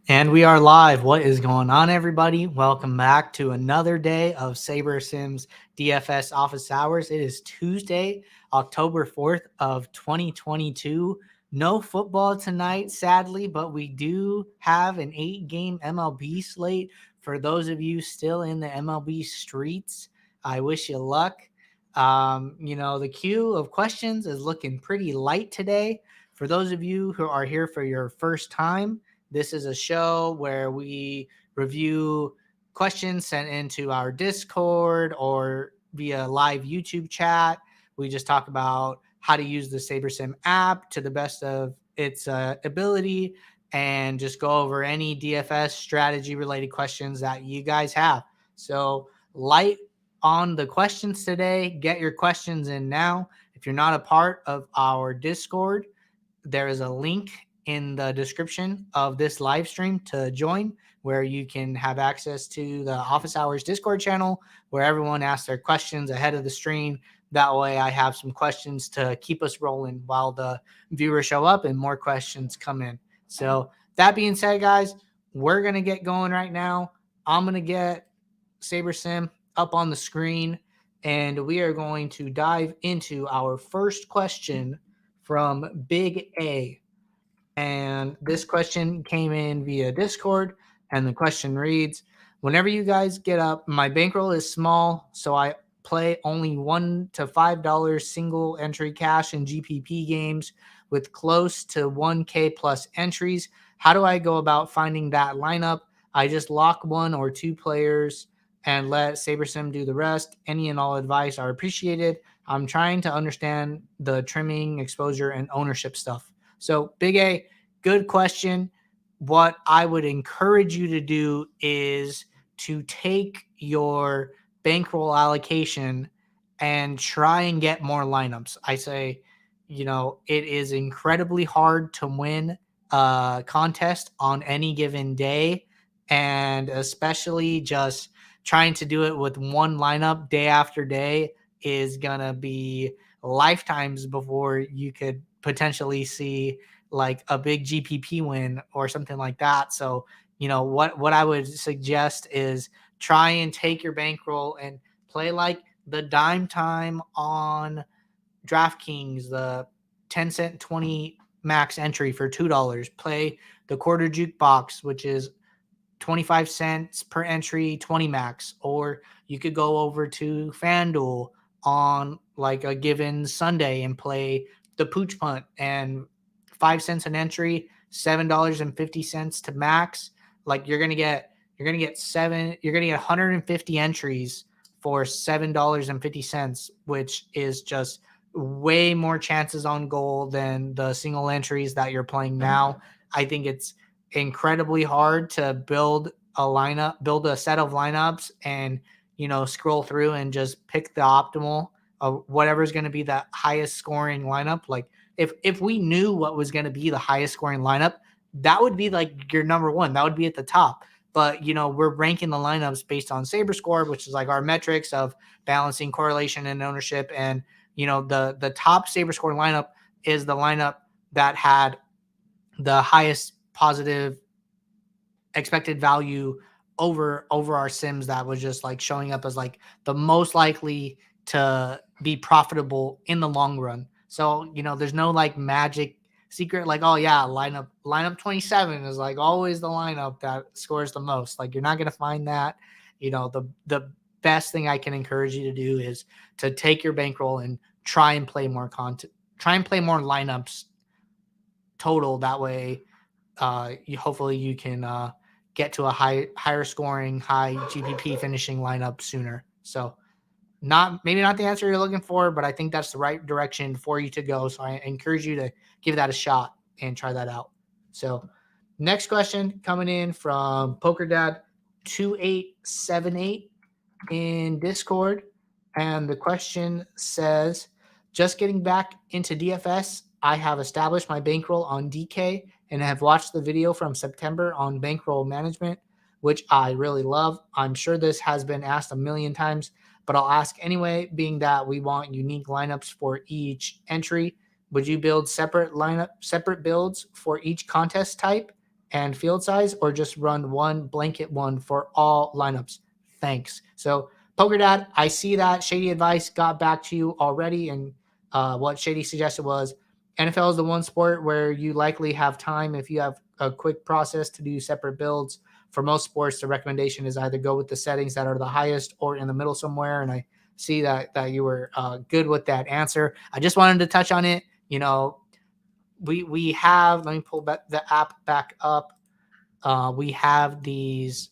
And we are live. What is going on, everybody? Welcome back to another day of SaberSim's DFS office hours. It is Tuesday, October 4th of 2022. No football tonight, sadly, but we do have an 8-game MLB slate. For those of you still in the MLB streets, I wish you luck. The queue of questions is looking pretty light today. For those of you who are here for your first time, this is a show where we review questions sent into our Discord or via live YouTube chat. We just talk about how to use the SaberSim app to the best of its ability and just go over any DFS strategy related questions that you guys have. So, light on the questions today. Get your questions in now. If you're not a part of our Discord, there is a link in the description of this live stream to join, where you can have access to the office hours Discord channel where everyone asks their questions ahead of the stream. That way I have some questions to keep us rolling while the viewers show up and more questions come in. So that being said, guys, we're going to get going right now. I'm going to get SaberSim up on the screen and we are going to dive into our first question from Big A. And this question came in via Discord. And the question reads, whenever you guys get up, my bankroll is small, so I play only $1 to $5 single entry cash in GPP games with close to 1K plus entries. How do I go about finding that lineup? I just lock one or two players and let SaberSim do the rest. Any and all advice are appreciated. I'm trying to understand the trimming, exposure, and ownership stuff. So, Big A, good question. What I would encourage you to do is to take your bankroll allocation and try and get more lineups. I say, it is incredibly hard to win a contest on any given day, and especially just trying to do it with one lineup day after day is going to be lifetimes before you could potentially see like a big GPP win or something like that. So, what I would suggest is try and take your bankroll and play like the dime time on DraftKings, the 10-cent 20 max entry for $2. Play the quarter jukebox, which is 25 cents per entry, 20 max. Or you could go over to FanDuel on like a given Sunday and play the pooch punt and 5 cents an entry, $7.50 to max. Like you're gonna get 150 entries for $7.50, which is just way more chances on goal than the single entries that you're playing now. I think it's incredibly hard to build a set of lineups and, scroll through and just pick the optimal of whatever's going to be the highest scoring lineup. Like if we knew what was going to be the highest scoring lineup, that would be like your number one. That would be at the top. But, we're ranking the lineups based on SaberScore, which is like our metrics of balancing correlation and ownership. And, the top SaberScore lineup is the lineup that had the highest positive expected value over our sims, that was just like showing up as like the most likely to be profitable in the long run. So, there's no like magic secret like, oh yeah, lineup 27 is like always the lineup that scores the most. Like you're not going to find that. The best thing I can encourage you to do is to take your bankroll and try and play more content, try and play more lineups total. That way hopefully you can get to a higher scoring, high GPP finishing lineup sooner. So maybe not the answer you're looking for, but I think that's the right direction for you to go. So I encourage you to give that a shot and try that out. So next question coming in from PokerDad 2878 in Discord. And the question says, just getting back into DFS, I have established my bankroll on DK and have watched the video from September on bankroll management, which I really love. I'm sure this has been asked a million times, but I'll ask anyway, being that we want unique lineups for each entry. Would you build separate builds for each contest type? and field size, or just run one blanket one for all lineups? Thanks. So Poker Dad, I see that Shady Advice got back to you already, and what Shady suggested was NFL is the one sport where you likely have time if you have a quick process to do separate builds. For most sports, the recommendation is either go with the settings that are the highest or in the middle somewhere. And I see that you were good with that answer. I just wanted to touch on it. We have, let me pull the app back up. We have these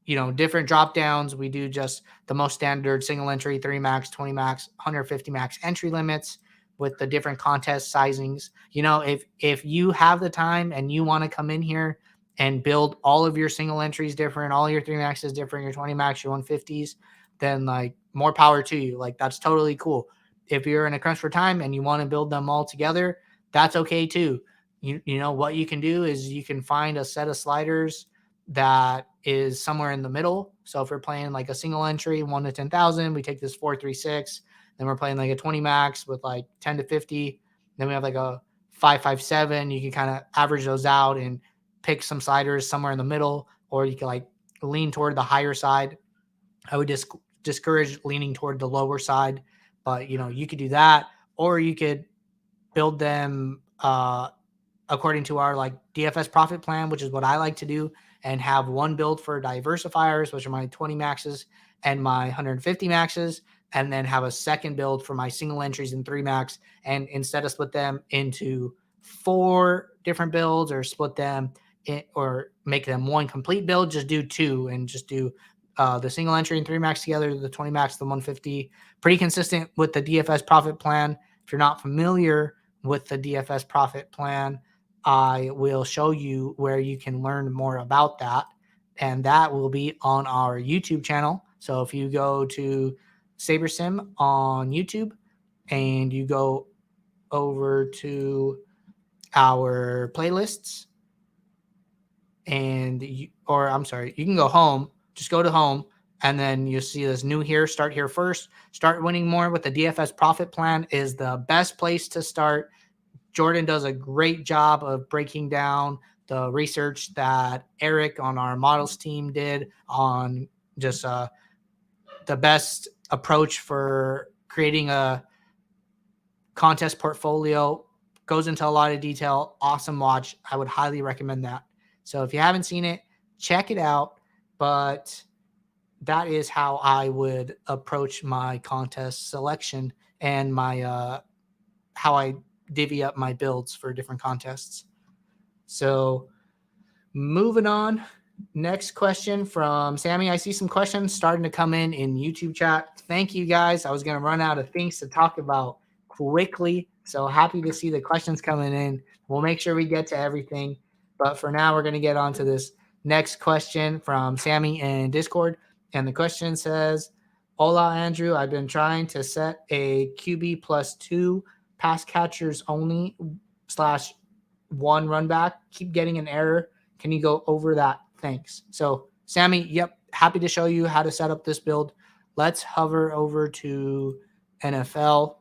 different drop downs. We do just the most standard single entry, 3 max, 20 max, 150 max entry limits with the different contest sizings. If you have the time and you want to come in here and build all of your single entries different, all your 3 maxes different, your 20 max, your 150s, then like more power to you. Like that's totally cool. If you're in a crunch for time and you want to build them all together, that's okay too. You know what you can do is you can find a set of sliders that is somewhere in the middle. So if we're playing like a single entry 1 to 10,000, we take this 436. Then we're playing like a 20 max with like 10 to 50. Then we have like a 557. You can kind of average those out and pick some sliders somewhere in the middle, or you can like lean toward the higher side. I would discourage leaning toward the lower side, but you could do that, or you could build them according to our like DFS profit plan, which is what I like to do, and have one build for diversifiers, which are my 20 maxes and my 150 maxes, and then have a second build for my single entries and 3 max. And instead of split them into 4 different builds or split them or make them one complete build, just do 2 and just do the single entry and 3 max together, the 20 max, the 150. Pretty consistent with the DFS profit plan. If you're not familiar with the DFS profit plan, I will show you where you can learn more about that, and that will be on our YouTube channel. So if you go to SaberSim on YouTube and you go over to our playlists, and you can go home, just go to home, and then you'll see this new here, start here first, start winning more with the DFS profit plan is the best place to start. Jordan does a great job of breaking down the research that Eric on our models team did on just the best approach for creating a contest portfolio. Goes into a lot of detail. Awesome watch. I would highly recommend that. So if you haven't seen it, check it out. But that is how I would approach my contest selection and my how I divvy up my builds for different contests. So moving on, next question from Sammy. I see some questions starting to come in YouTube chat. Thank you guys. I was going to run out of things to talk about quickly, so happy to see the questions coming in. We'll make sure we get to everything, but for now we're going to get on to this next question from Sammy in Discord. And the question says, hola Andrew, I've been trying to set a QB +2 pass catchers only /1 run back. Keep getting an error. Can you go over that? Thanks. So Sammy, yep, happy to show you how to set up this build. Let's hover over to NFL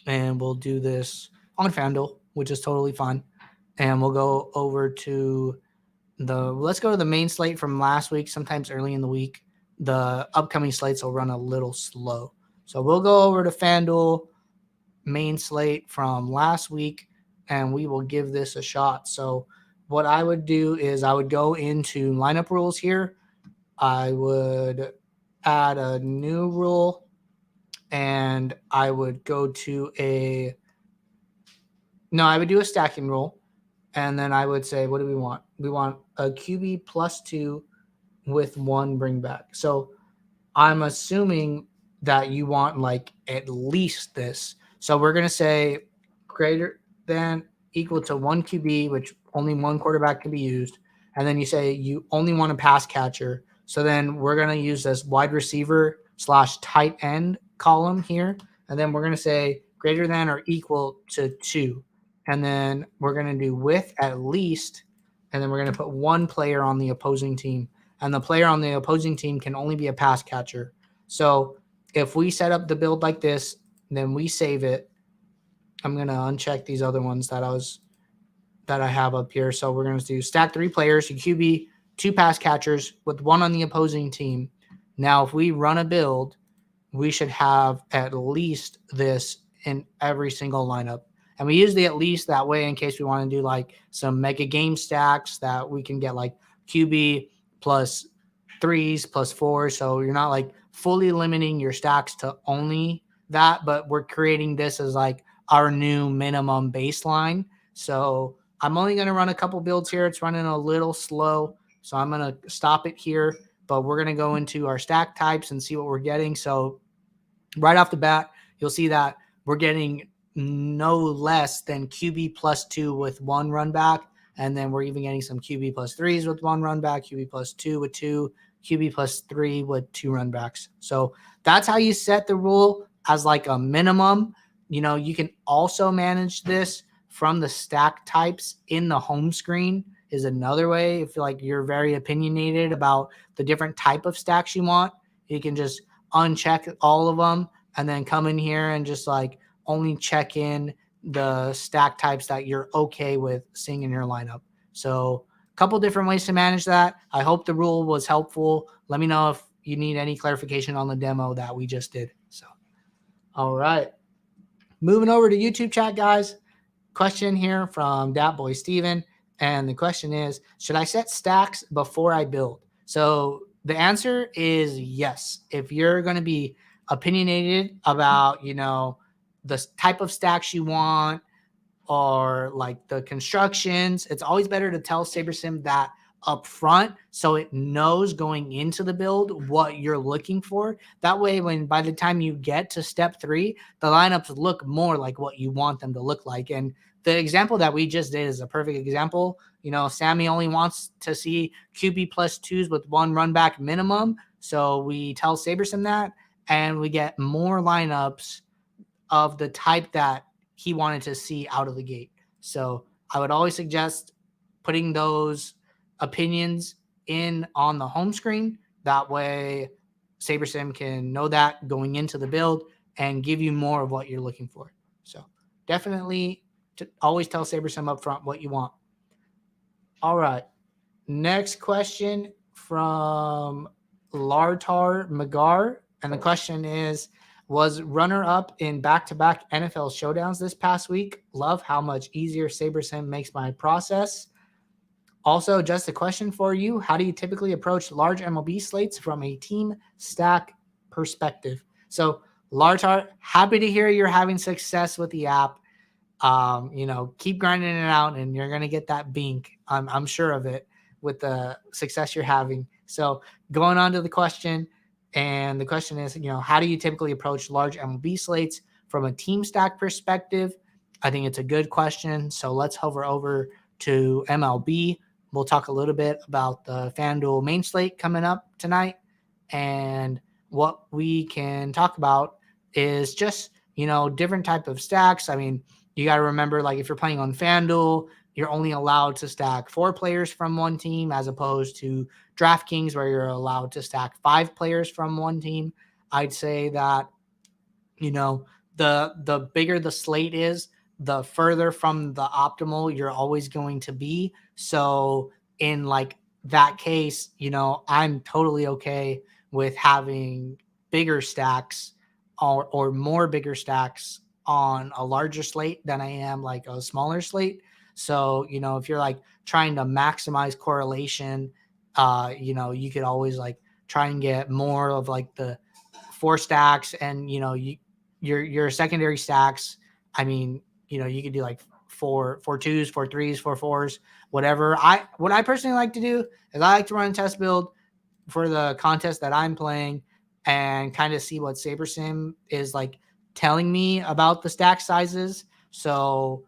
and we'll do this on FanDuel, which is totally fine. And we'll go over to let's go to the main slate from last week. Sometimes early in the week, the upcoming slates will run a little slow. So we'll go over to FanDuel main slate from last week, and we will give this a shot. So what I would do is I would go into lineup rules here. I would add a new rule, and I would go to I would do a stacking rule, and then I would say, what do we want? We want a QB +2 with 1 bring back. So I'm assuming that you want like at least this. So we're going to say greater than equal to 1 QB, which only 1 quarterback can be used. And then you say you only want a pass catcher. So then we're going to use this wide receiver /tight end column here. And then we're going to say greater than or equal to 2. And then we're going to do with at least. And then we're going to put 1 player on the opposing team. And the player on the opposing team can only be a pass catcher. So if we set up the build like this, then we save it. I'm going to uncheck these other ones that I was that I have up here. So we're going to do stack 3 players, your QB, 2 pass catchers with 1 on the opposing team. Now, if we run a build, we should have at least this in every single lineup. And we use the at least that way in case we want to do like some mega game stacks that we can get like QB plus 3s plus 4s. So you're not like fully limiting your stacks to only that, but we're creating this as like our new minimum baseline. So I'm only going to run a couple builds here. It's running a little slow, so I'm going to stop it here. But we're going to go into our stack types and see what we're getting. So right off the bat, you'll see that we're getting no less than QB plus 2 with 1 run back. And then we're even getting some QB plus 3s with 1 run back, QB plus 2 with 2, QB plus 3 with 2 run backs. So that's how you set the rule as like a minimum. You can also manage this from the stack types in the home screen is another way. If like you're very opinionated about the different type of stacks you want, you can just uncheck all of them and then come in here and just like only check in the stack types that you're okay with seeing in your lineup. So a couple different ways to manage that. I hope the rule was helpful. Let me know if you need any clarification on the demo that we just did. So, all right. Moving over to YouTube chat, guys. Question here from Dat Boy Steven. And the question is, should I set stacks before I build? So the answer is yes. If you're going to be opinionated about, the type of stacks you want or like the constructions, it's always better to tell SaberSim that up front so it knows going into the build what you're looking for. That way, by the time you get to step 3, the lineups look more like what you want them to look like. And the example that we just did is a perfect example. Sammy only wants to see QB plus 2s with 1 run back minimum. So we tell SaberSim that, and we get more lineups of the type that he wanted to see out of the gate. So I would always suggest putting those opinions in on the home screen. That way SaberSim can know that going into the build and give you more of what you're looking for. So definitely always tell SaberSim up front what you want. All right. Next question from Lartar Magar. And the question is, was runner-up in back-to-back NFL showdowns this past week. Love how much easier SaberSim makes my process. Also, just a question for you. How do you typically approach large MLB slates from a team stack perspective? So, Lartar, happy to hear you're having success with the app. Keep grinding it out and you're going to get that bink. I'm sure of it with the success you're having. So going on to the question, and the question is, how do you typically approach large MLB slates from a team stack perspective? I think it's a good question. So let's hover over to MLB. We'll talk a little bit about the FanDuel main slate coming up tonight. And what we can talk about is just, different type of stacks. I mean, you got to remember, like if you're playing on FanDuel, you're only allowed to stack 4 players from one team as opposed to DraftKings where you're allowed to stack 5 players from one team. I'd say that, the bigger the slate is, the further from the optimal you're always going to be. So in like that case, I'm totally okay with having bigger stacks or more bigger stacks on a larger slate than I am like a smaller slate. So, if you're like trying to maximize correlation, you could always like try and get more of like the 4 stacks and, your secondary stacks. I mean, you could do like 4 2s, 4 3s, 4 4s, whatever. What I personally like to do is I like to run a test build for the contest that I'm playing and kind of see what SaberSim is like telling me about the stack sizes. So,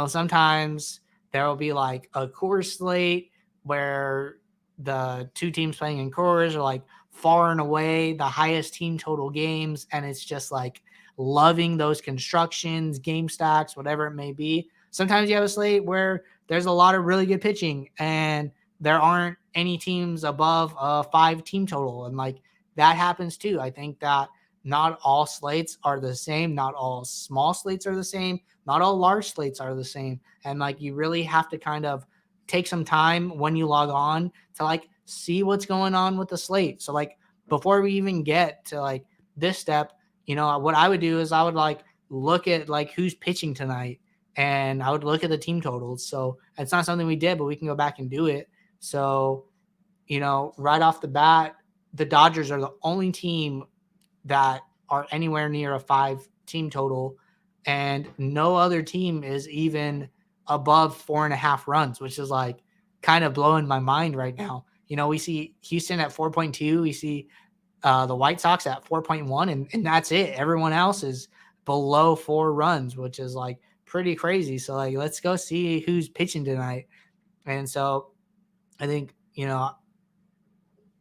sometimes there will be like a Coors slate where the 2 teams playing in Coors are like far and away the highest team total games. And it's just like loving those constructions, game stacks, whatever it may be. Sometimes you have a slate where there's a lot of really good pitching and there aren't any teams above a 5 team total. And like that happens too. I think that not all slates are the same. Not all small slates are the same. Not all large slates are the same. And like, you really have to kind of take some time when you log on to like see what's going on with the slate. So like, before we even get to like this step, what I would do is I would like look at like who's pitching tonight, and I would look at the team totals. So it's not something we did, but we can go back and do it. So, right off the bat, the Dodgers are the only team that are anywhere near a 5 team total, and no other team is even above 4.5 runs, which is like kind of blowing my mind right now. We see Houston at 4.2. We see the White Sox at 4.1, and that's it. Everyone else is below 4 runs, which is like pretty crazy. So like, let's go see who's pitching tonight. And so I think,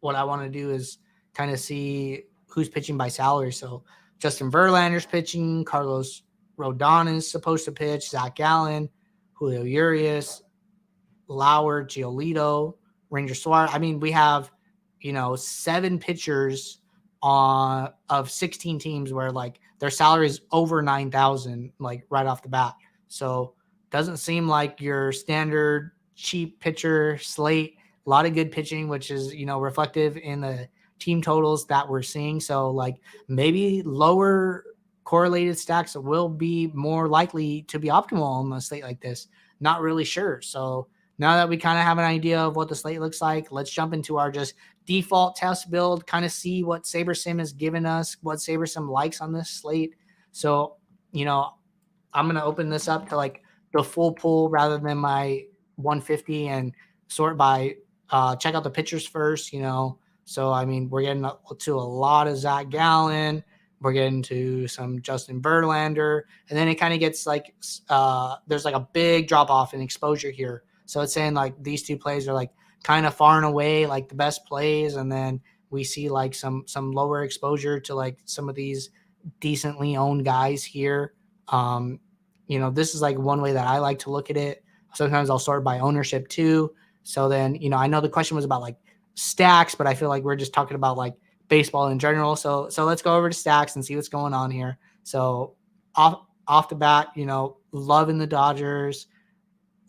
what I want to do is kind of see who's pitching by salary. So Justin Verlander's pitching, Carlos Rodon is supposed to pitch, Zach Gallen, Julio Urias, Lauer, Giolito, Ranger Suarez. I mean, we have, 7 pitchers of 16 teams where like their salary is over 9,000, like right off the bat. So doesn't seem like your standard cheap pitcher slate. A lot of good pitching, which is, reflective in the team totals that we're seeing. So like, maybe lower correlated stacks will be more likely to be optimal on a slate like this. Not really sure. So now that we kind of have an idea of what the slate looks like, let's jump into our just default test build, kind of see what SaberSim has given us, what SaberSim likes on this slate. So, I'm going to open this up to like the full pool rather than my 150 and sort by check out the pitchers first, So, I mean, we're getting to a lot of Zach Gallen. We're getting to some Justin Verlander. And then it kind of gets like there's like a big drop off in exposure here. So it's saying like these 2 plays are like kind of far and away like the best plays. And then we see like some lower exposure to like some of these decently owned guys here. This is like one way that I like to look at it. Sometimes I'll sort by ownership too. So then, I know the question was about like stacks, but I feel like we're just talking about like baseball in general. So let's go over to stacks and see what's going on here. So off the bat, loving the Dodgers,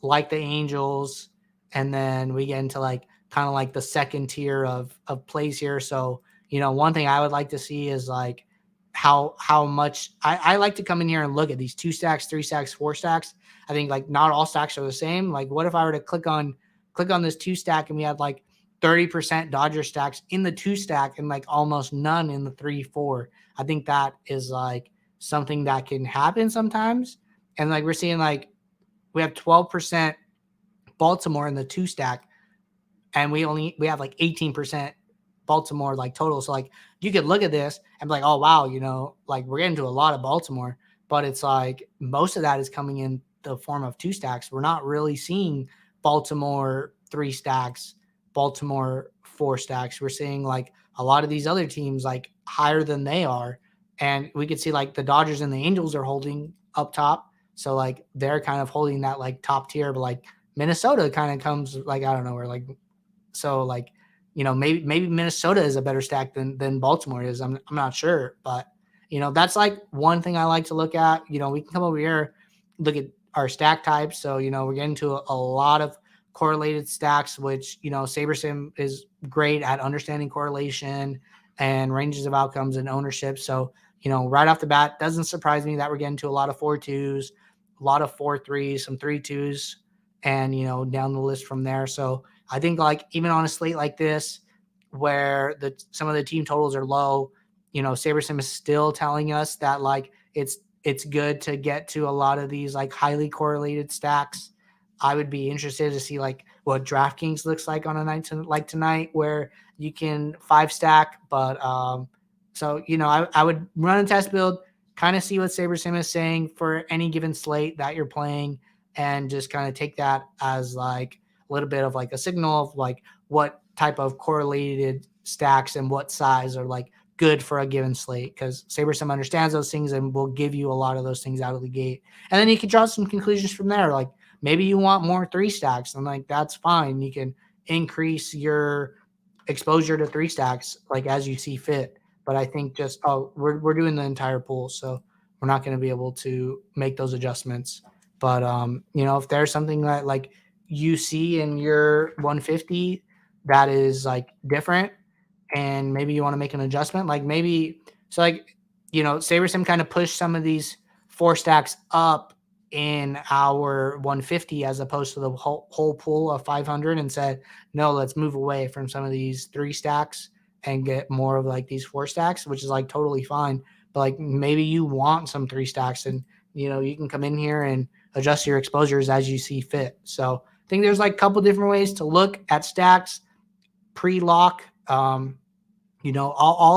like the Angels, and then we get into like kind of like the second tier of plays here. So, one thing I would like to see is like how much I like to come in here and look at these 2 stacks, 3 stacks, 4 stacks. I think like not all stacks are the same. Like, what if I were to click on this 2 stack and we had like 30% Dodger stacks in the 2 stack and like almost none in the 3-4? I think that is like something that can happen sometimes. And like we're seeing like we have 12% Baltimore in the 2 stack, and we have like 18% Baltimore like total. So like you could look at this and be like, oh wow, like we're getting to a lot of Baltimore, but it's like most of that is coming in the form of 2 stacks. We're not really seeing Baltimore 3 stacks, Baltimore 4 stacks. We're seeing like a lot of these other teams like higher than they are. And we could see like the Dodgers and the Angels are holding up top. So like they're kind of holding that like top tier, but like Minnesota kind of comes like out of nowhere. Like, so like, maybe Minnesota is a better stack than Baltimore is. I'm not sure, but that's like one thing I like to look at. We can come over here, look at our stack types. So, we're getting to a lot of correlated stacks, which, SaberSim is great at understanding correlation and ranges of outcomes and ownership. So, right off the bat, doesn't surprise me that we're getting to a lot of 4-2s, a lot of 4-3s, some 3-2s, and, down the list from there. So I think like even on a slate like this, where some of the team totals are low, SaberSim is still telling us that like it's good to get to a lot of these like highly correlated stacks. I would be interested to see like what DraftKings looks like on a night like tonight, where you can 5 stack. But so I would run a test build, kind of see what SaberSim is saying for any given slate that you're playing, and just kind of take that as like a little bit of like a signal of like what type of correlated stacks and what size are like good for a given slate, because SaberSim understands those things and will give you a lot of those things out of the gate. And then you can draw some conclusions from there. Like maybe you want more 3 stacks, and like that's fine. You can increase your exposure to 3 stacks like as you see fit. But I think just we're doing the entire pool. So we're not going to be able to make those adjustments. But if there's something that like you see in your 150 that is like different, and maybe you want to make an adjustment, like maybe so like SaberSim kind of pushed some of these 4 stacks up in our 150 as opposed to the whole pool of 500, and said, no, let's move away from some of these 3 stacks and get more of like these 4 stacks, which is like totally fine. But like maybe you want some 3 stacks, and you can come in here and adjust your exposures as you see fit. So I think there's like a couple different ways to look at stacks pre-lock. All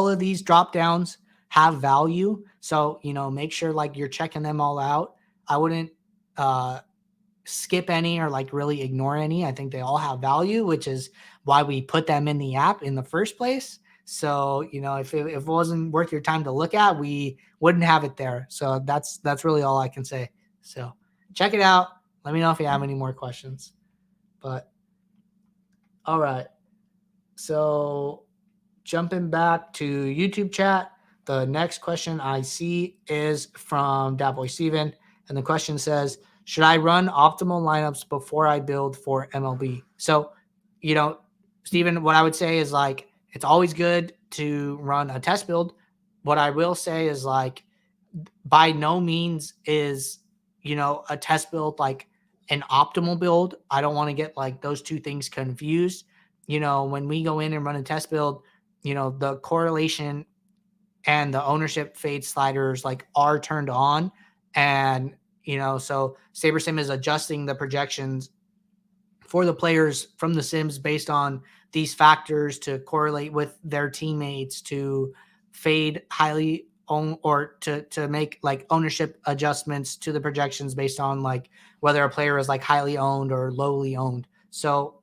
of these drop downs have value. So, make sure like you're checking them all out. I wouldn't skip any or like really ignore any. I think they all have value, which is why we put them in the app in the first place. So, if it wasn't worth your time to look at, we wouldn't have it there. So that's really all I can say. So check it out. Let me know if you have any more questions. But all right. So jumping back to YouTube chat, the next question I see is from Datboy Steven. And the question says, should I run optimal lineups before I build for MLB? So, Steven, what I would say is like, it's always good to run a test build. What I will say is like, by no means is, a test build like an optimal build. I don't want to get like those two things confused. When we go in and run a test build, the correlation and the ownership fade sliders like are turned on. And, so SaberSim is adjusting the projections for the players from the sims based on these factors to correlate with their teammates, to fade highly own, or to make like ownership adjustments to the projections based on like whether a player is like highly owned or lowly owned. So,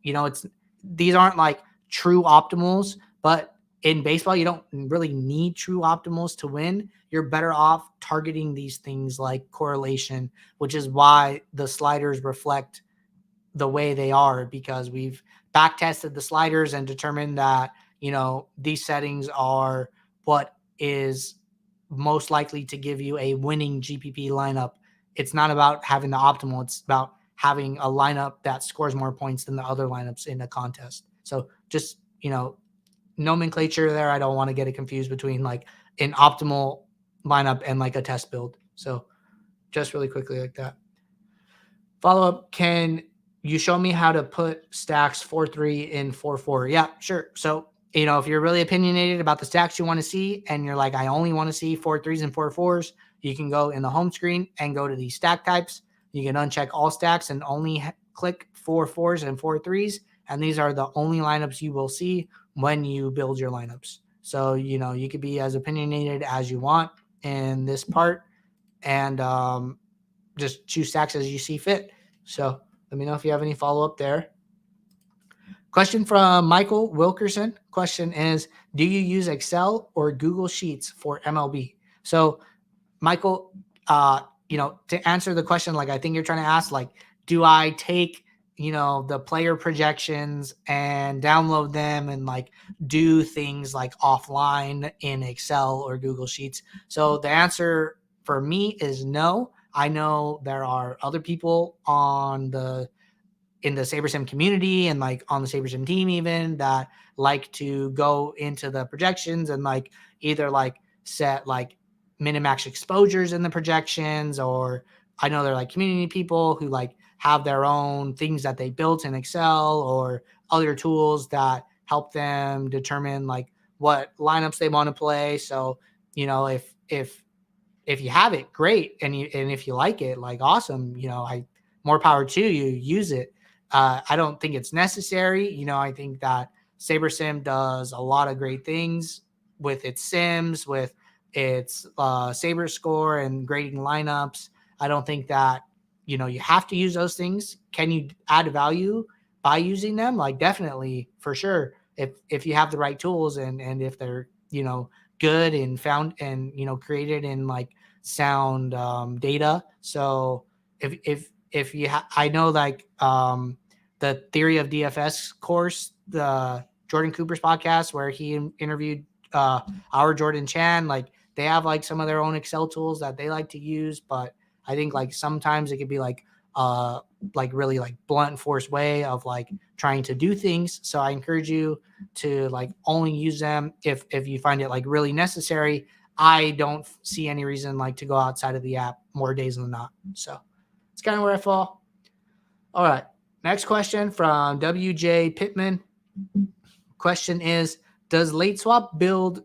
these aren't like true optimals, but in baseball, you don't really need true optimals to win. You're better off targeting these things like correlation, which is why the sliders reflect the way they are, because we've back tested the sliders and determined that, these settings are what is most likely to give you a winning GPP lineup. It's not about having the optimal. It's about having a lineup that scores more points than the other lineups in a contest. So just, nomenclature there. I don't want to get it confused between like an optimal lineup and like a test build. So just really quickly like that. Follow up, can you show me how to put stacks 4-3 in 4-4? Yeah, sure. So, if you're really opinionated about the stacks you want to see and you're like, I only want to see 4-3s and 4-4s, you can go in the home screen and go to the stack types. You can uncheck all stacks and only click 4-4s and 4-3s. And these are the only lineups you will see when you build your lineups. So, you could be as opinionated as you want in this part, and just choose stacks as you see fit. So let me know if you have any follow-up there. Question from Michael Wilkerson. Question is, do you use Excel or Google Sheets for MLB? So Michael, to answer the question, like I think you're trying to ask, like, do I take, the player projections and download them and like do things like offline in Excel or Google Sheets? So the answer for me is no. I know there are other people in the SaberSim community and like on the SaberSim team even that like to go into the projections and like either like set like minimax exposures in the projections, or I know they're like community people who like have their own things that they built in Excel or other tools that help them determine like what lineups they want to play. So, if you have it, great. And if you like it, like awesome, more power to you, use it. I don't think it's necessary. I think that SaberSim does a lot of great things with its sims, with its Saber score and grading lineups. I don't think that, you have to use those things. Can you add value by using them? Like definitely, for sure. If you have the right tools and if they're, good and found and, created in like sound data. So if you I know like the Theory of DFS course, the Jordan Cooper's podcast where he interviewed our Jordan Chan, like They have like some of their own Excel tools that they like to use, but I think like sometimes it could be like really like blunt force way of like trying to do things. So I encourage you to like only use them if you find it like really necessary. I don't see any reason like to go outside of the app more days than not. So it's kind of where I fall. All right. Next question from WJ Pittman. Question is, does late swap build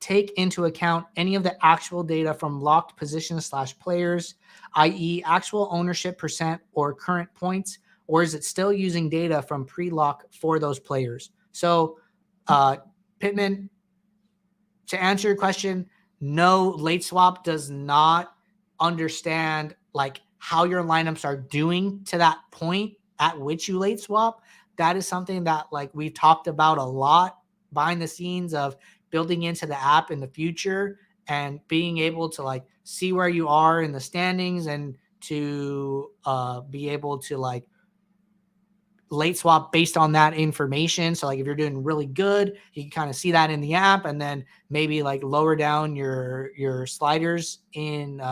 take into account any of the actual data from locked positions / players, i.e. actual ownership percent or current points, or is it still using data from pre-lock for those players? So Pittman, to answer your question, no, late swap does not understand like how your lineups are doing to that point at which you late swap. That is something that like we've talked about a lot behind the scenes of building into the app in the future and being able to like see where you are in the standings and to be able to like late swap based on that information. So like if you're doing really good, you can kind of see that in the app, and then maybe like lower down your sliders in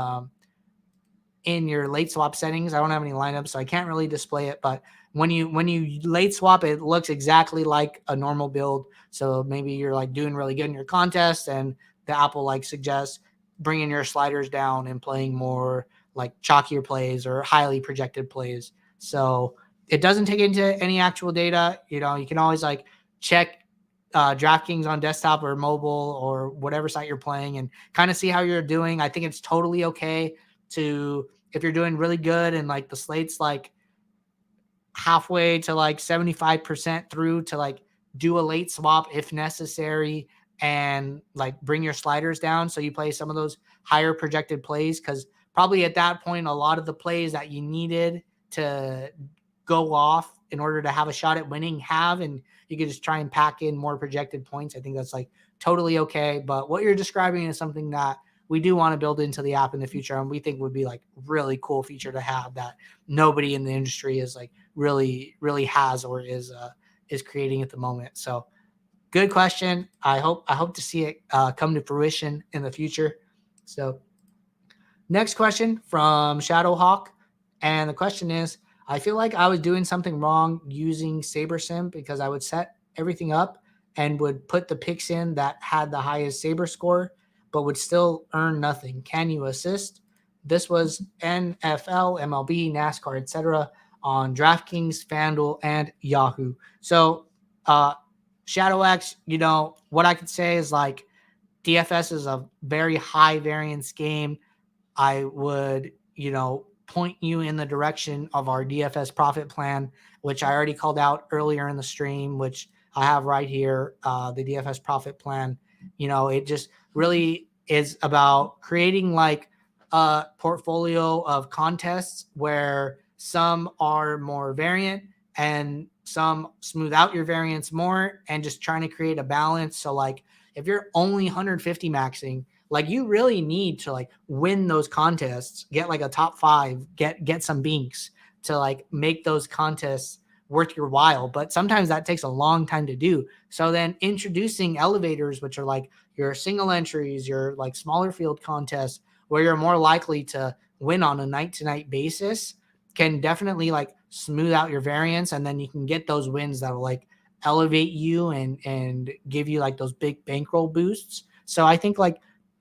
your late swap settings. I don't have any lineups, so I can't really display it, but when you late swap, it looks exactly like a normal build. So maybe you're like doing really good in your contest, and the app will like suggest bringing your sliders down and playing more like chalkier plays or highly projected plays. So it doesn't take into any actual data. You know, you can always like check DraftKings on desktop or mobile or whatever site you're playing and kind of see how you're doing. I think it's totally okay to, if you're doing really good and like the slate's like halfway to like 75% through, to like do a late swap if necessary and like bring your sliders down so you play some of those higher projected plays, because probably at that point a lot of the plays that you needed to go off in order to have a shot at winning have, and you could just try and pack in more projected points. I think that's like totally okay. But what you're describing is something that we do want to build into the app in the future, and we think would be like really cool feature to have that nobody in the industry is like really has or is creating at the moment. So good question. I hope to see it come to fruition in the future. So next question from Shadowhawk, and the question is, I feel like I was doing something wrong using SaberSim because I would set everything up and would put the picks in that had the highest Saber score, but would still earn nothing. Can you assist? This was NFL, MLB, NASCAR, etc. on DraftKings, FanDuel, and Yahoo. So ShadowX, you know, what I could say is like DFS is a very high variance game. I would, you know, point you in the direction of our DFS Profit Plan, which I already called out earlier in the stream, which I have right here, the DFS Profit Plan. You know, it just really is about creating like a portfolio of contests where some are more variant and some smooth out your variance more, and just trying to create a balance. So like if you're only 150 maxing, like you really need to like win those contests, get like a top 5, get some binks to like make those contests worth your while. But sometimes that takes a long time to do. So then introducing elevators, which are like your single entries, your like smaller field contests where you're more likely to win on a night to night basis, can definitely like smooth out your variance. And then you can get those wins that will like elevate you and give you like those big bankroll boosts. So I think like,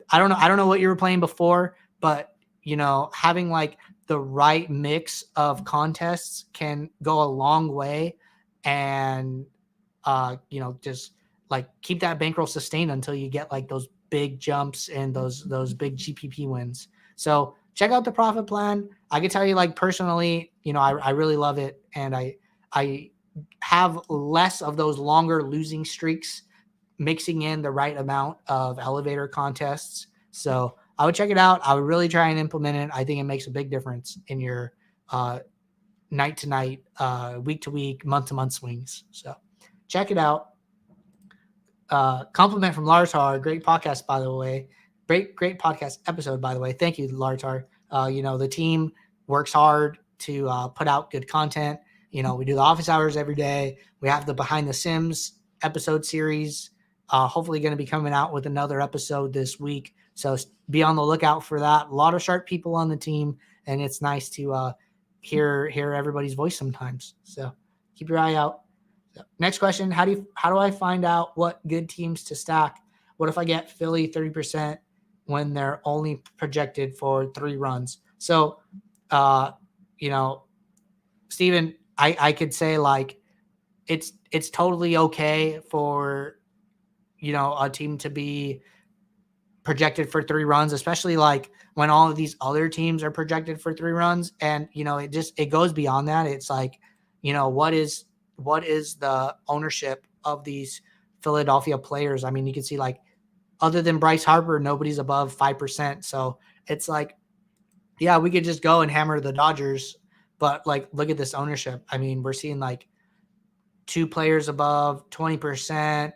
I don't know what you were playing before, but you know, having like the right mix of contests can go a long way, and you know, just like keep that bankroll sustained until you get like those big jumps and those big GPP wins. So check out the Profit Plan. I can tell you like personally, you know, I really love it, and I have less of those longer losing streaks, mixing in the right amount of elevator contests. So I would check it out. I would really try and implement it. I think it makes a big difference in your night to night, week to week, month to month swings. So check it out. Compliment from Lartar. Great podcast, by the way. Great podcast episode, by the way. Thank you, Lartar. You know, the team works hard to put out good content. You know, we do the office hours every day. We have the Behind the Sims episode series. Hopefully going to be coming out with another episode this week. So be on the lookout for that. A lot of sharp people on the team, and it's nice to hear everybody's voice sometimes. So keep your eye out. So, next question: How do I find out what good teams to stack? What if I get Philly 30% when they're only projected for 3 runs? So, Steven, I could say like it's totally okay for a team to be projected for 3 runs, especially like when all of these other teams are projected for 3 runs. And it goes beyond that. It's like, what is the ownership of these Philadelphia players? I mean, you can see like other than Bryce Harper, nobody's above 5%. So it's like, yeah, we could just go and hammer the Dodgers, but like, look at this ownership. I mean, we're seeing like 2 players above 20%,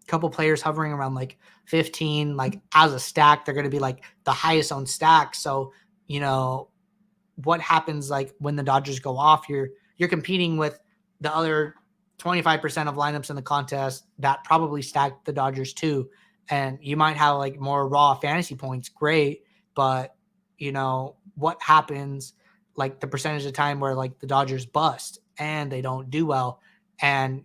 couple players hovering around like 15. Like as a stack, they're going to be like the highest owned stack. So, what happens like when the Dodgers go off? You're competing with the other 25% of lineups in the contest that probably stacked the Dodgers too. And you might have like more raw fantasy points. Great. But what happens like the percentage of time where like the Dodgers bust and they don't do well. And,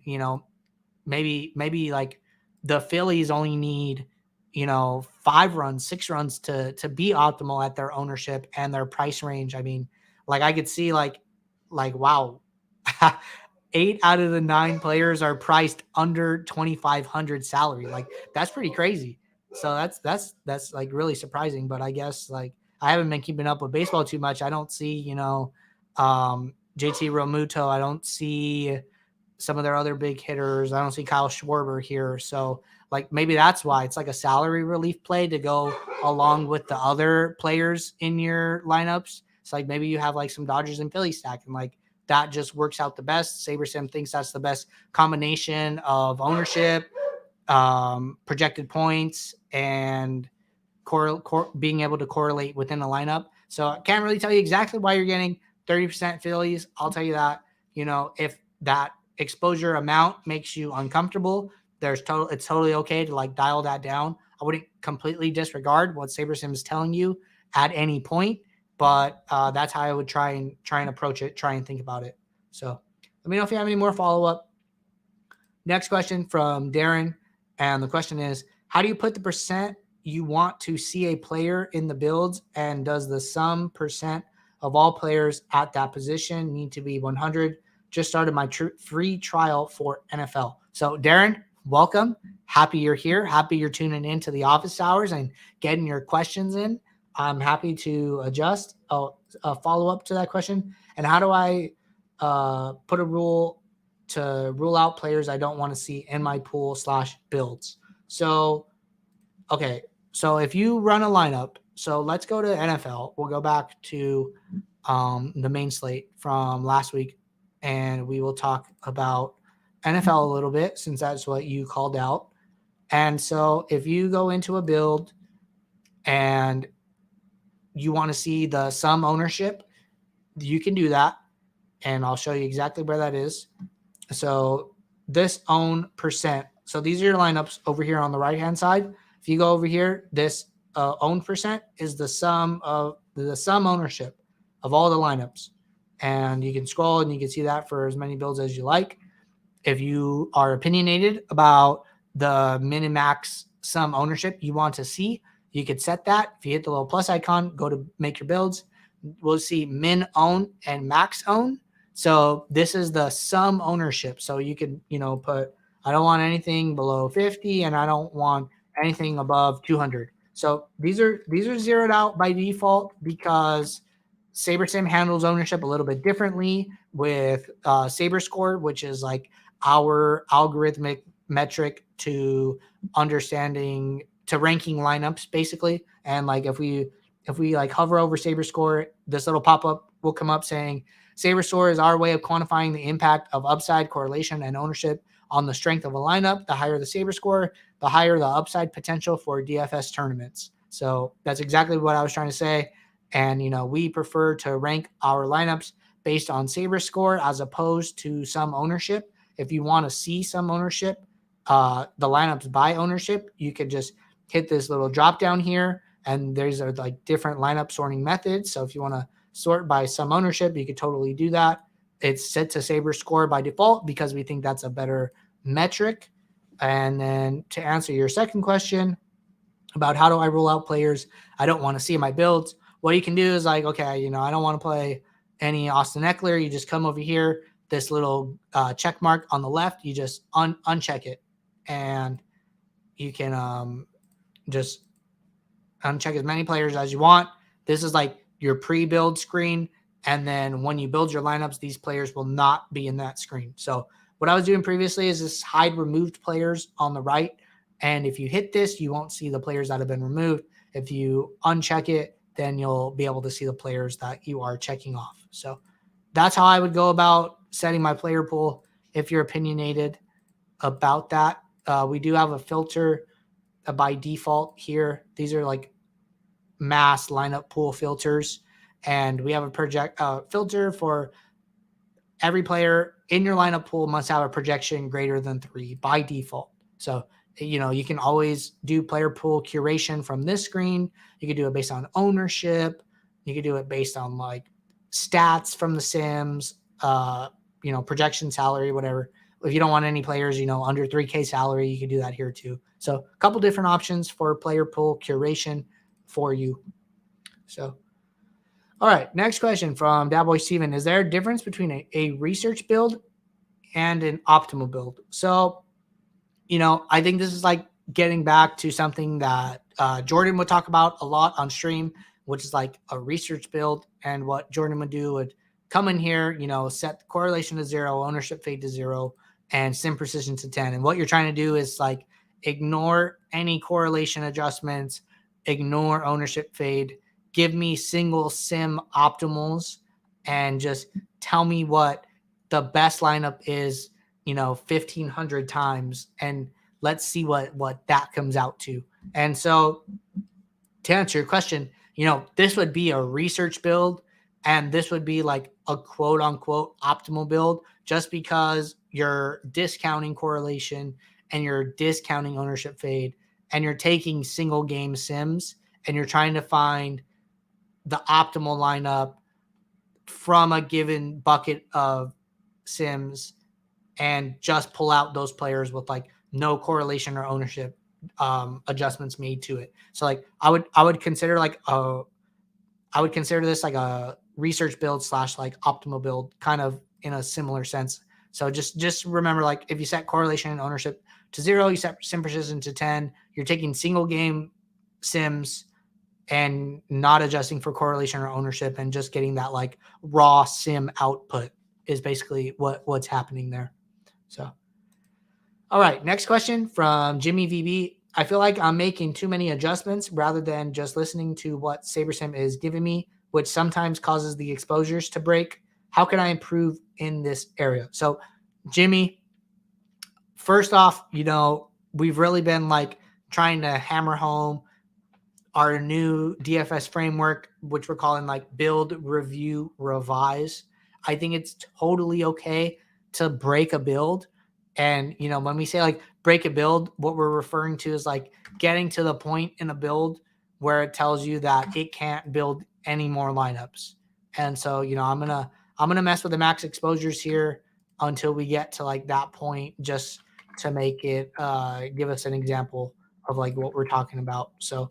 maybe like the Phillies only need, 5 runs, 6 runs to be optimal at their ownership and their price range. I mean, like I could see like, wow, 8 out of the 9 players are priced under 2,500 salary. Like that's pretty crazy. So that's like really surprising. But I guess like I haven't been keeping up with baseball too much. I don't see, JT Realmuto. I don't see some of their other big hitters. I don't see Kyle Schwarber here. So like maybe that's why it's like a salary relief play to go along with the other players in your lineups. It's like maybe you have like some Dodgers and Phillies stack and like that just works out the best. SaberSim thinks that's the best combination of ownership, projected points, and being able to correlate within a lineup. So I can't really tell you exactly why you're getting 30% Phillies. I'll tell you that, if that exposure amount makes you uncomfortable, it's totally okay to like dial that down. I wouldn't completely disregard what SaberSim is telling you at any point, but that's how I would try and approach it, try and think about it. So let me know if you have any more follow-up. Next question from Darren. And the question is, how do you put the percent you want to see a player in the builds? And does the sum percent of all players at that position need to be 100? Just started my free trial for NFL. So Darren, welcome. Happy you're here. Happy you're tuning into the office hours and getting your questions in. I'm happy to adjust a follow-up to that question. And how do I put a rule to rule out players I don't want to see in my pool / builds? So, okay. So if you run a lineup, so let's go to NFL. We'll go back to the main slate from last week, and we will talk about NFL a little bit since that's what you called out. And so if you go into a build and you want to see the sum ownership, you can do that. And I'll show you exactly where that is. So this own percent. So these are your lineups over here on the right-hand side. If you go over here, this own percent is the sum ownership of all the lineups. And you can scroll and you can see that for as many builds as you like. If you are opinionated about the min and max sum ownership you want to see, you could set that. If you hit the little plus icon, go to make your builds. We'll see min own and max own. So this is the sum ownership. So you can, put, I don't want anything below 50 and I don't want anything above 200. So these are zeroed out by default because SaberSim handles ownership a little bit differently with SaberScore, which is like our algorithmic metric to ranking lineups basically. And like if we like hover over SaberScore, this little pop-up will come up saying SaberScore is our way of quantifying the impact of upside, correlation, and ownership on the strength of a lineup. The higher the SaberScore, the higher the upside potential for DFS tournaments. So that's exactly what I was trying to say. And, we prefer to rank our lineups based on SaberScore as opposed to some ownership. If you want to see some ownership, the lineups by ownership, you could just hit this little drop down here, and there's like different lineup sorting methods. So if you want to sort by some ownership, you could totally do that. It's set to Saber score by default because we think that's a better metric. And then to answer your second question about how do I rule out players I don't want to see in my builds, what you can do is like, okay, I don't want to play any Austin Eckler. You just come over here, this little check mark on the left, you just uncheck it, and you can just uncheck as many players as you want. This is like your pre-build screen. And then when you build your lineups, these players will not be in that screen. So what I was doing previously is this hide removed players on the right. And if you hit this, you won't see the players that have been removed. If you uncheck it, then you'll be able to see the players that you are checking off. So that's how I would go about setting my player pool. If you're opinionated about that, we do have a filter by default here. These are like mass lineup pool filters, and we have a filter for every player in your lineup pool must have a projection greater than 3 by default. So you can always do player pool curation from this screen. You could do it based on ownership. You could do it based on like stats from the Sims, projection salary, whatever. If you don't want any players, under 3K salary, you could do that here too. So a couple different options for player pool curation for you. So, all right, next question from Dadboy Steven. Is there a difference between a research build and an optimal build? So, I think this is like getting back to something that Jordan would talk about a lot on stream, which is like a research build. And what Jordan would do would come in here, set the correlation to 0, ownership fade to 0, and sim precision to 10. And what you're trying to do is like ignore any correlation adjustments, ignore ownership fade, give me single sim optimals, and just tell me what the best lineup is, 1,500 times, and let's see what that comes out to. And so to answer your question, this would be a research build, and this would be like a quote unquote optimal build, just because you're discounting correlation and you're discounting ownership fade, and you're taking single game sims, and you're trying to find the optimal lineup from a given bucket of sims and just pull out those players with like no correlation or ownership adjustments made to it. So like I would consider this like a research build / like optimal build, kind of in a similar sense. So just remember, like if you set correlation and ownership to 0, you set sim precision to 10, you're taking single game sims and not adjusting for correlation or ownership, and just getting that like raw sim output is basically what's happening there. So, all right, next question from Jimmy VB. I feel like I'm making too many adjustments rather than just listening to what SaberSim is giving me, which sometimes causes the exposures to break. How can I improve in this area? So, Jimmy, first off, we've really been like trying to hammer home our new DFS framework, which we're calling like build, review, revise. I think it's totally okay to break a build. And, when we say like break a build, what we're referring to is like getting to the point in a build where it tells you that it can't build any more lineups. And so, I'm going to mess with the max exposures here until we get to like that point, just to make it give us an example of like what we're talking about. So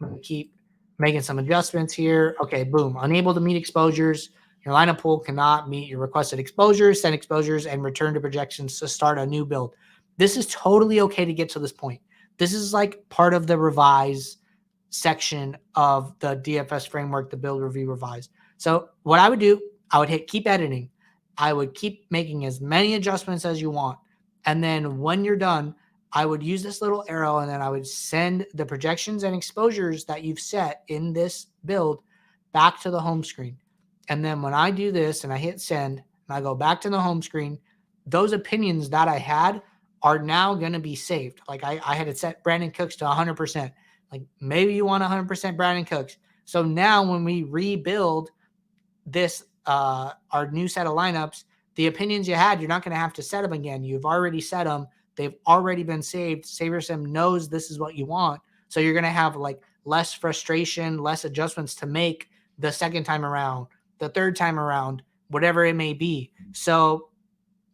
I'm going to keep making some adjustments here. Okay, boom. Unable to meet exposures. Your lineup pool cannot meet your requested exposures, send exposures, and return to projections to start a new build. This is totally okay to get to this point. This is like part of the revise section of the DFS framework, the build, review, revise. So what I would do, I would hit keep editing. I would keep making as many adjustments as you want. And then when you're done, I would use this little arrow, and then I would send the projections and exposures that you've set in this build back to the home screen. And then when I do this and I hit send and I go back to the home screen, those opinions that I had are now going to be saved. Like I had it set Brandon Cooks to 100%. Like maybe you want 100% Brandon Cooks. So now when we rebuild this, our new set of lineups, the opinions you had, you're not going to have to set them again. You've already set them. They've already been saved. SaberSim knows this is what you want. So you're going to have like less frustration, less adjustments to make the second time around, the third time around, whatever it may be. So,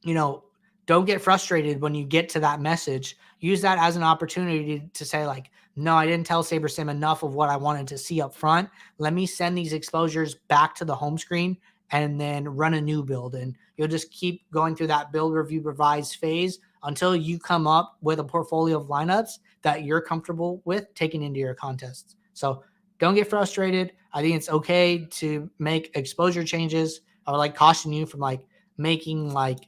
don't get frustrated when you get to that message. Use that as an opportunity to say like, no, I didn't tell SaberSim enough of what I wanted to see up front. Let me send these exposures back to the home screen and then run a new build. And you'll just keep going through that build, review, revise phase until you come up with a portfolio of lineups that you're comfortable with taking into your contests. So don't get frustrated. I think it's okay to make exposure changes. I would like caution you from like making like,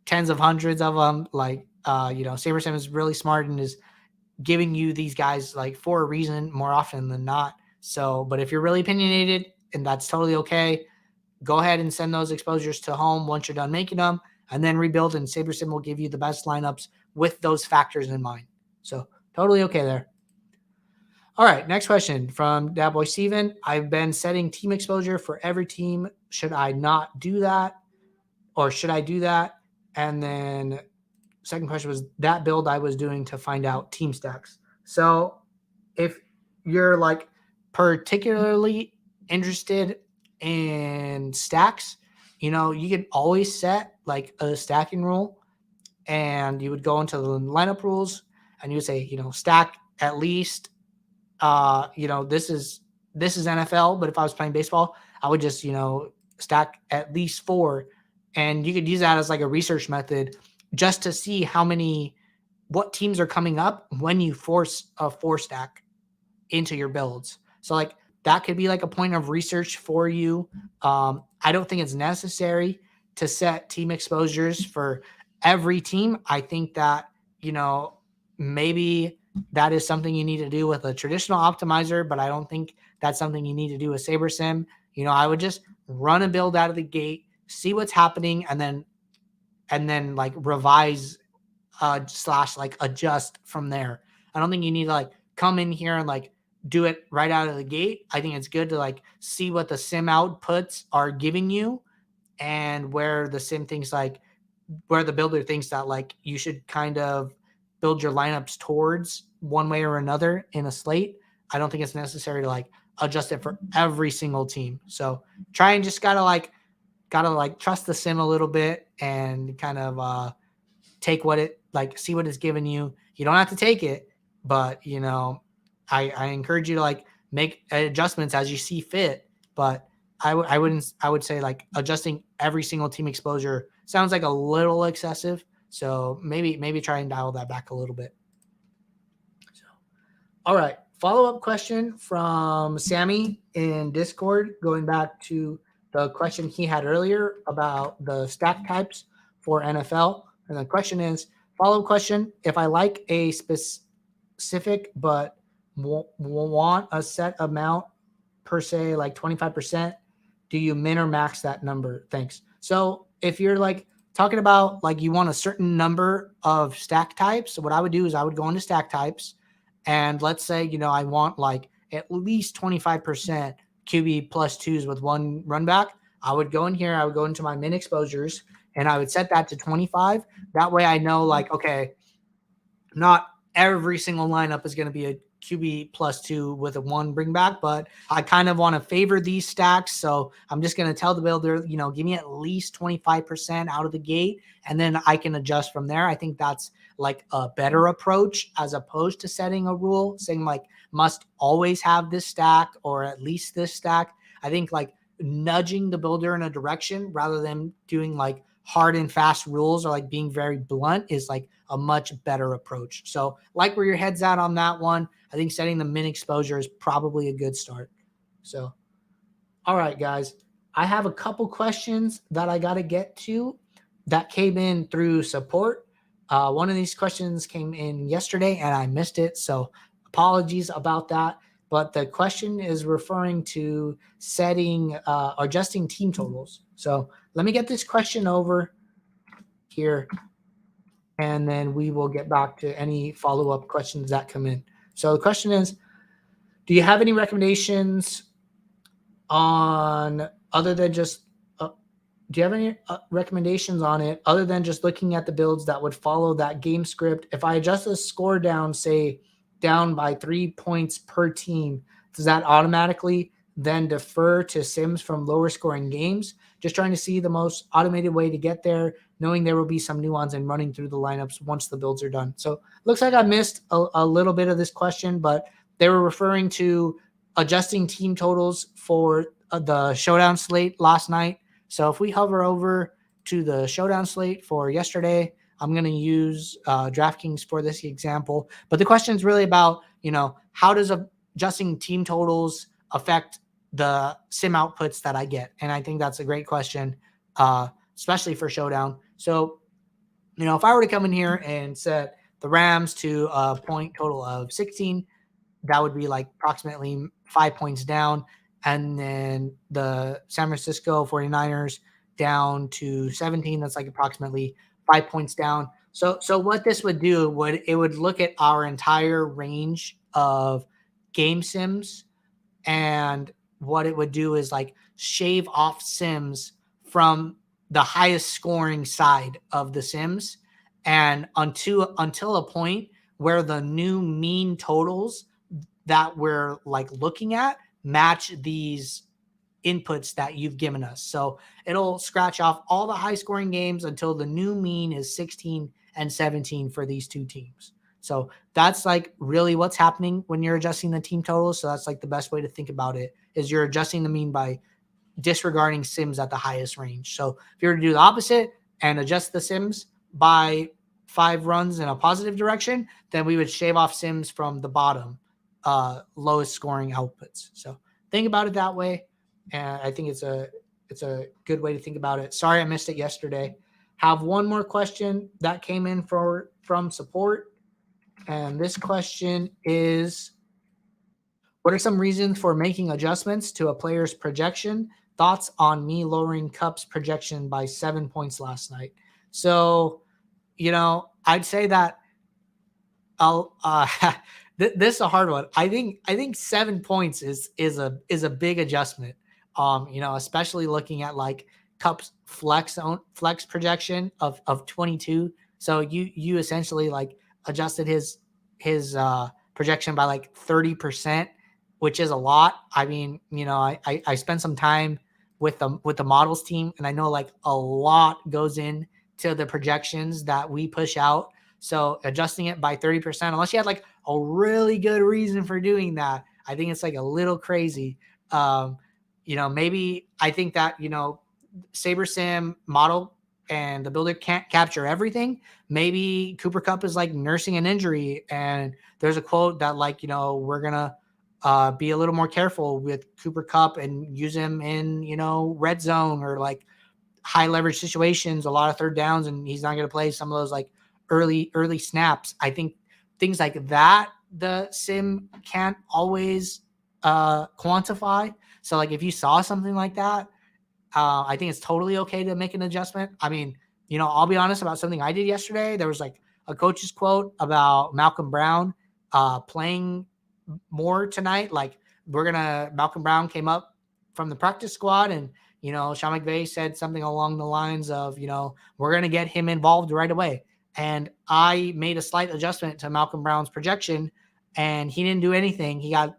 tens of hundreds of them. Like, SaberSim is really smart and is giving you these guys like for a reason more often than not. So, but if you're really opinionated, and that's totally okay, go ahead and send those exposures to home once you're done making them, and then rebuild, and SaberSim will give you the best lineups with those factors in mind. So totally okay there. All right, next question from that boy Steven. I've been setting team exposure for every team. Should I not do that? Or should I do that? And then second question was that build I was doing to find out team stacks. So if you're like particularly interested in stacks, you could always set like a stacking rule, and you would go into the lineup rules and you would say, stack at least, this is NFL, but if I was playing baseball, I would just, stack at least 4. And you could use that as like a research method just to see what teams are coming up when you force a 4 stack into your builds. So like that could be like a point of research for you. I don't think it's necessary to set team exposures for every team. I think that, maybe that is something you need to do with a traditional optimizer, but I don't think that's something you need to do with SaberSim. I would just run a build out of the gate, see what's happening, and then like revise / like adjust from there. I don't think you need to like come in here and like do it right out of the gate. I think it's good to like see what the sim outputs are giving you, and where the sim thinks like where the builder thinks that like you should kind of build your lineups towards one way or another in a slate. I don't think it's necessary to like adjust it for every single team. So try and just gotta trust the sim a little bit and kind of take what it like, see what it's giving you. You don't have to take it, but I encourage you to like make adjustments as you see fit. But I would say like adjusting every single team exposure sounds like a little excessive. So maybe try and dial that back a little bit. So, all right. Follow-up question from Sammy in Discord, going back to the question he had earlier about the stack types for NFL. And the question is, follow-up question, if I like a specific but want a set amount per se, like 25%, do you min or max that number? Thanks. So if you're like talking about like you want a certain number of stack types, what I would do is I would go into stack types, and let's say, I want like at least 25% QB plus 2s with 1 run back. I would go in here, I would go into my min exposures, and I would set that to 25. That way I know like, okay, not every single lineup is going to be a QB plus 2 with a 1 bring back, but I kind of want to favor these stacks. So I'm just going to tell the builder, give me at least 25% out of the gate, and then I can adjust from there. I think that's like a better approach as opposed to setting a rule saying like must always have this stack or at least this stack. I think like nudging the builder in a direction rather than doing like hard and fast rules or like being very blunt is like a much better approach. So like where your head's at on that one. I think setting the min exposure is probably a good start. So, all right, guys, I have a couple questions that I got to get to that came in through support. One of these questions came in yesterday and I missed it. So apologies about that. But the question is referring to setting or adjusting team totals. So let me get this question over here, and then we will get back to any follow-up questions that come in. So the question is, do you have any recommendations on other than just do you have any recommendations on it other than just looking at the builds that would follow that game script? If I adjust the score down, say down by 3 points per team, does that automatically then defer to sims from lower scoring games? Just trying to see the most automated way to get there, knowing there will be some nuance in running through the lineups once the builds are done. So looks like I missed a little bit of this question, but they were referring to adjusting team totals for the showdown slate last night. So if we hover over to the showdown slate for yesterday, I'm going to use DraftKings for this example. But the question is really about, how does adjusting team totals affect the sim outputs that I get? And I think that's a great question, especially for showdown. So, if I were to come in here and set the Rams to a point total of 16, that would be like approximately 5 points down. And then the San Francisco 49ers down to 17, that's like approximately 5 points down. So what this would do, it would look at our entire range of game sims, and what it would do is like shave off sims from the highest scoring side of the sims, and until a point where the new mean totals that we're like looking at match these inputs that you've given us. So it'll scratch off all the high scoring games until the new mean is 16 and 17 for these two teams. So that's like really what's happening when you're adjusting the team totals. So that's like the best way to think about it, is you're adjusting the mean by disregarding sims at the highest range. So if you were to do the opposite and adjust the sims by 5 runs in a positive direction, then we would shave off sims from the bottom lowest scoring outputs. So think about it that way. And I think it's a good way to think about it. Sorry I missed it yesterday. Have one more question that came in from support. And this question is, what are some reasons for making adjustments to a player's projection? Thoughts on me lowering Cup's projection by 7 points last night? So, I'd say that this is a hard one. I think 7 points is a big adjustment. Especially looking at like Cup's flex projection of 22. So you essentially like adjusted his projection by like 30%, which is a lot. I mean, I spent some time with the models team, and I know like a lot goes in to the projections that we push out. So adjusting it by 30%, unless you had like a really good reason for doing that, I think it's like a little crazy. Maybe I think that, SaberSim model and the builder can't capture everything. Maybe Cooper Kupp is like nursing an injury, and there's a quote that like, we're going to be a little more careful with Cooper Kupp and use him in, red zone or like high leverage situations, a lot of third downs, and he's not going to play some of those like early snaps. I think things like that, the sim can't always quantify. So like if you saw something like that, I think it's totally okay to make an adjustment. I mean, I'll be honest about something I did yesterday. There was like a coach's quote about Malcolm Brown playing more tonight. Like Malcolm Brown came up from the practice squad, and, Sean McVay said something along the lines of, we're going to get him involved right away. And I made a slight adjustment to Malcolm Brown's projection, and he didn't do anything. He got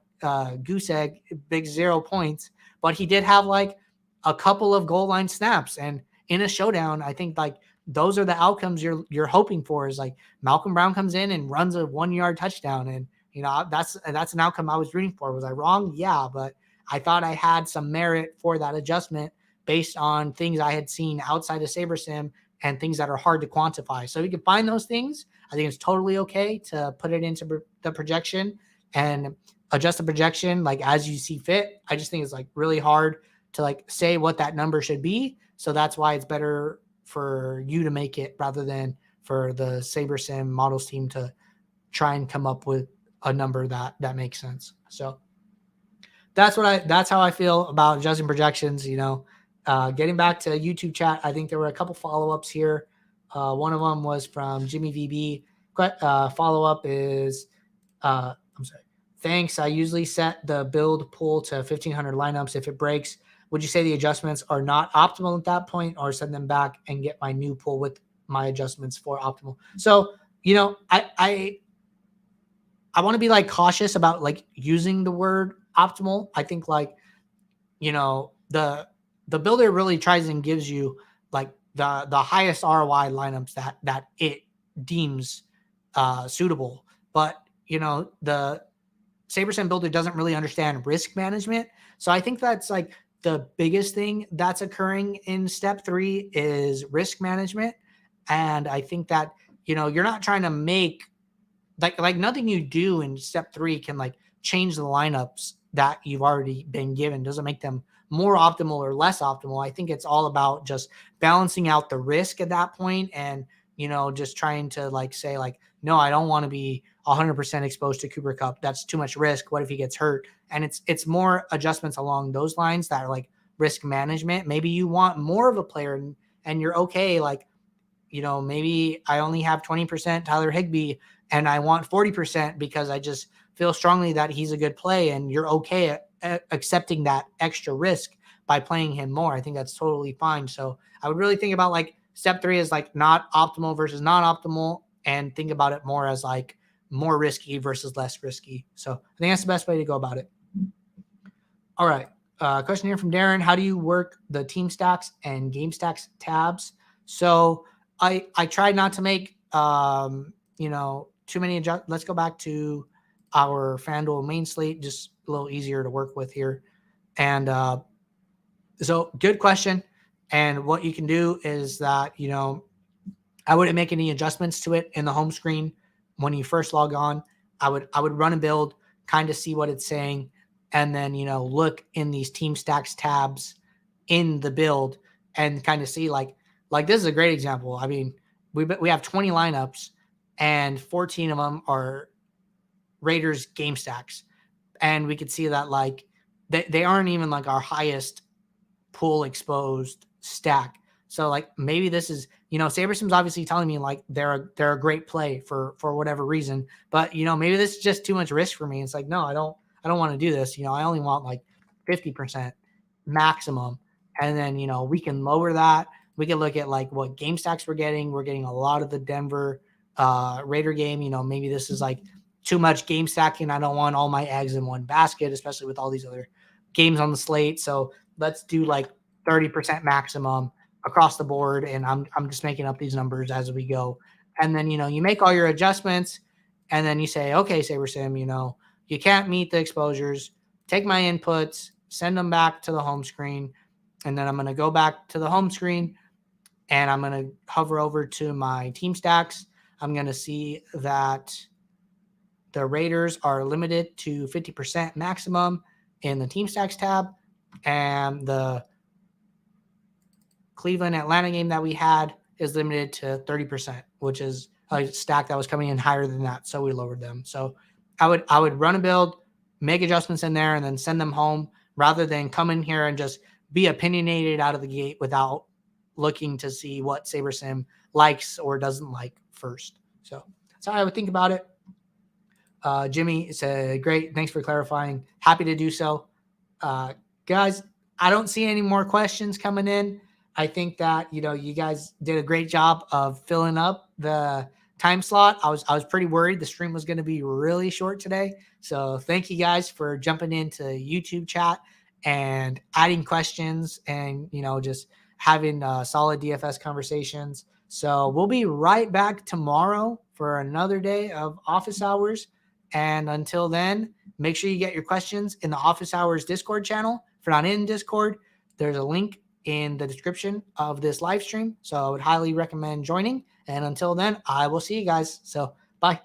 goose egg, big 0 points, but he did have like a couple of goal line snaps. And in a showdown, I think like those are the outcomes you're hoping for, is like Malcolm Brown comes in and runs a 1-yard touchdown. And, that's an outcome I was rooting for. Was I wrong? Yeah, but I thought I had some merit for that adjustment based on things I had seen outside of SaberSim and things that are hard to quantify. So if you can find those things, I think it's totally okay to put it into the projection and adjust the projection like as you see fit. I just think it's like really hard to like say what that number should be. So that's why it's better for you to make it rather than for the SaberSim models team to try and come up with a number that makes sense. So that's how I feel about adjusting projections. Getting back to YouTube chat, I think there were a couple follow-ups here. One of them was from Jimmy VB. Follow-up is, I'm sorry. Thanks. I usually set the build pool to 1,500 lineups. If it breaks, would you say the adjustments are not optimal at that point, or send them back and get my new pool with my adjustments for optimal? So, I want to be like cautious about like using the word optimal. I think like, you know, the builder really tries and gives you like the highest ROI lineups that it deems suitable. But you know, the SaberSim builder doesn't really understand risk management. So I think that's like the biggest thing that's occurring in step 3 is risk management. And I think that, you know, you're not trying to make like nothing you do in step 3 can like change the lineups that you've already been given. Doesn't make them more optimal or less optimal. I think it's all about just balancing out the risk at that point, and you know, just trying to like say like, no, I don't want to be 100% exposed to Cooper Cup. That's too much risk. What if he gets hurt? And it's more adjustments along those lines that are like risk management. Maybe you want more of a player, and you're okay like, you know, maybe I only have 20% Tyler Higbee and I want 40% because I just feel strongly that he's a good play, and you're okay at accepting that extra risk by playing him more. I think that's totally fine. So I would really think about like step 3 is like not optimal versus non-optimal, and think about it more as like more risky versus less risky. So I think that's the best way to go about it. All right. Question here from Darren. How do you work the team stacks and game stacks tabs? So I tried not to make, you know, too many adjustments. Let's go back to our FanDuel main slate, just a little easier to work with here. And so good question. And what you can do is that, you know, I wouldn't make any adjustments to it in the home screen when you first log on. I would run a build, kind of see what it's saying, and then, you know, look in these team stacks tabs in the build and kind of see like this is a great example. I mean, we have 20 lineups and 14 of them are Raiders game stacks. And we could see that like they aren't even like our highest pool exposed stack. So like maybe this is, you know, SaberSim's obviously telling me like they're a great play for whatever reason, but you know, maybe this is just too much risk for me. It's like, no, I don't want to do this. You know, I only want like 50% maximum. And then, you know, we can lower that. We can look at like what game stacks we're getting. We're getting a lot of the Denver Raider game. You know, maybe this is like too much game stacking. I don't want all my eggs in one basket, especially with all these other games on the slate. So let's do like 30% maximum across the board. And I'm just making up these numbers as we go. And then, you know, you make all your adjustments and then you say, okay, SaberSim, you know, you can't meet the exposures. Take my inputs, send them back to the home screen. And then I'm going to go back to the home screen and I'm going to hover over to my team stacks. I'm going to see that the Raiders are limited to 50% maximum in the team stacks tab. And the Cleveland Atlanta game that we had is limited to 30%, which is a stack that was coming in higher than that. So we lowered them. So I would run a build, make adjustments in there, and then send them home rather than come in here and just be opinionated out of the gate without looking to see what SaberSim likes or doesn't like first. So that's how I would think about it. Jimmy said, great. Thanks for clarifying. Happy to do so. Guys, I don't see any more questions coming in. I think that, you know, you guys did a great job of filling up the time slot. I was pretty worried the stream was going to be really short today. So thank you guys for jumping into YouTube chat and adding questions and, you know, just having solid DFS conversations. So we'll be right back tomorrow for another day of office hours. And until then, make sure you get your questions in the office hours Discord channel. If you're not in Discord, there's a link in the description of this live stream. So I would highly recommend joining. And until then, I will see you guys. So bye.